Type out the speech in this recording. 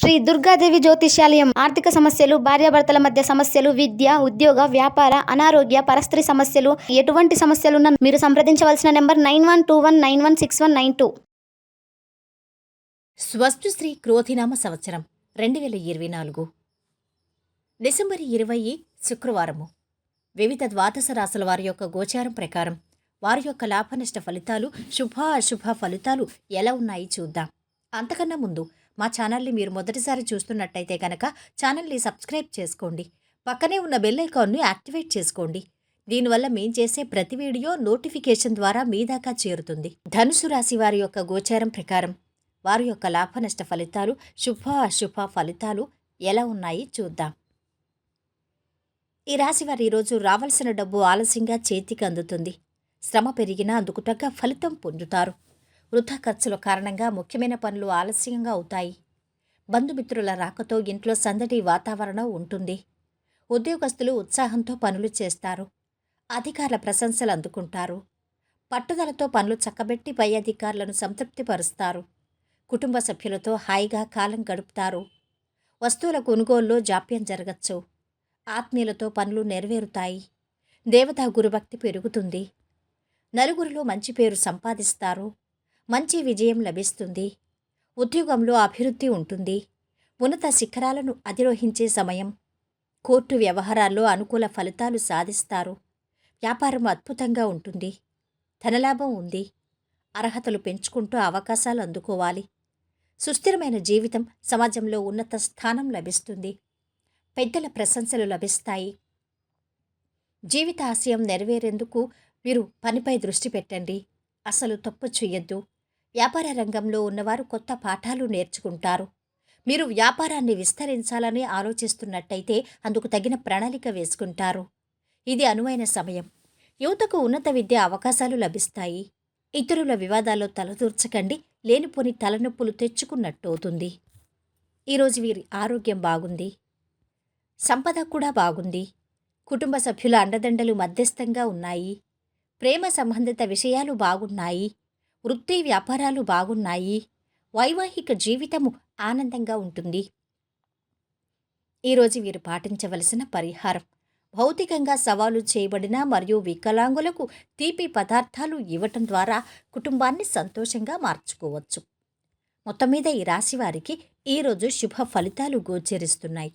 శ్రీ దుర్గాదేవి జ్యోతిష్యాలయం. ఆర్థిక సమస్యలు, భార్యాభర్తల మధ్య సమస్యలు, విద్య, ఉద్యోగ, వ్యాపార, అనారోగ్య, పరస్త్రీ సమస్యలు, ఎటువంటి సమస్యలున్నా మీరు సంప్రదించవలసిన నెంబర్ 9121916192. స్వస్తిశ్రీ క్రోధినామ సంవత్సరం 2024 డిసెంబర్ 20 శుక్రవారము. వివిధ ద్వాదశ రాశుల వారి యొక్క గోచారం ప్రకారం వారి యొక్క లాభనష్ట ఫలితాలు, శుభ అశుభ ఫలితాలు ఎలా ఉన్నాయి చూద్దాం. అంతకన్నా ముందు మా ఛానల్ని మీరు మొదటిసారి చూస్తున్నట్టయితే కనుక ఛానల్ని సబ్స్క్రైబ్ చేసుకోండి. పక్కనే ఉన్న బెల్ ఐకాన్ను యాక్టివేట్ చేసుకోండి. దీనివల్ల మేం చేసే ప్రతి వీడియో నోటిఫికేషన్ ద్వారా మీ దాకా చేరుతుంది. ధనుసు రాశి వారి యొక్క గోచారం ప్రకారం వారి యొక్క లాభనష్ట ఫలితాలు, శుభ అశుభ ఫలితాలు ఎలా ఉన్నాయి చూద్దాం. ఈ రాశి వారు ఈరోజు రావాల్సిన డబ్బు ఆలస్యంగా చేతికి అందుతుంది. శ్రమ పెరిగినా అందుకు తగ్గ ఫలితం పొందుతారు. వృధా ఖర్చుల కారణంగా ముఖ్యమైన పనులు ఆలస్యంగా అవుతాయి. బంధుమిత్రుల రాకతో ఇంట్లో సందడి వాతావరణం ఉంటుంది. ఉద్యోగస్తులు ఉత్సాహంతో పనులు చేస్తారు. అధికారుల ప్రశంసలు అందుకుంటారు. పట్టుదలతో పనులు చక్కబెట్టి పై అధికారులను సంతృప్తిపరుస్తారు. కుటుంబ సభ్యులతో హాయిగా కాలం గడుపుతారు. వస్తువుల కొనుగోలులో జాప్యం జరగచ్చు. ఆత్మీయులతో పనులు నెరవేరుతాయి. దేవతా గురుభక్తి పెరుగుతుంది. నలుగురిలో మంచి పేరు సంపాదిస్తారు. మంచి విజయం లభిస్తుంది. ఉద్యోగంలో అభివృద్ధి ఉంటుంది. ఉన్నత శిఖరాలను అధిరోహించే సమయం. కోర్టు వ్యవహారాల్లో అనుకూల ఫలితాలు సాధిస్తారు. వ్యాపారం అద్భుతంగా ఉంటుంది. ధనలాభం ఉంది. అర్హతలు పెంచుకుంటూ అవకాశాలు అందుకోవాలి. సుస్థిరమైన జీవితం, సమాజంలో ఉన్నత స్థానం లభిస్తుంది. పెద్దల ప్రశంసలు లభిస్తాయి. జీవిత ఆశయం నెరవేరేందుకు మీరు పనిపై దృష్టి పెట్టండి. అసలు తప్పు చెయ్యొద్దు. వ్యాపార రంగంలో ఉన్నవారు కొత్త పాఠాలు నేర్చుకుంటారు. మీరు వ్యాపారాన్ని విస్తరించాలని ఆలోచిస్తున్నట్టయితే అందుకు తగిన ప్రణాళిక వేసుకుంటారు. ఇది అనువైన సమయం. యువతకు ఉన్నత విద్య అవకాశాలు లభిస్తాయి. ఇతరుల వివాదాల్లో తలదూర్చకండి. లేనిపోని తలనొప్పులు తెచ్చుకున్నట్టు అవుతుంది. ఈరోజు వీరి ఆరోగ్యం బాగుంది. సంపద కూడా బాగుంది. కుటుంబ సభ్యుల అండదండలు మధ్యస్థంగా ఉన్నాయి. ప్రేమ సంబంధిత విషయాలు బాగున్నాయి. వృత్తి వ్యాపారాలు బాగున్నాయి. వైవాహిక జీవితము ఆనందంగా ఉంటుంది. ఈరోజు వీరు పాటించవలసిన పరిహారం: భౌతికంగా సవాలు చేయబడిన మరియు వికలాంగులకు తీపి పదార్థాలు ఇవ్వటం ద్వారా కుటుంబాన్ని సంతోషంగా మార్చుకోవచ్చు. మొత్తం మీద ఈ రాశి వారికి ఈరోజు శుభ ఫలితాలు గోచరిస్తున్నాయి.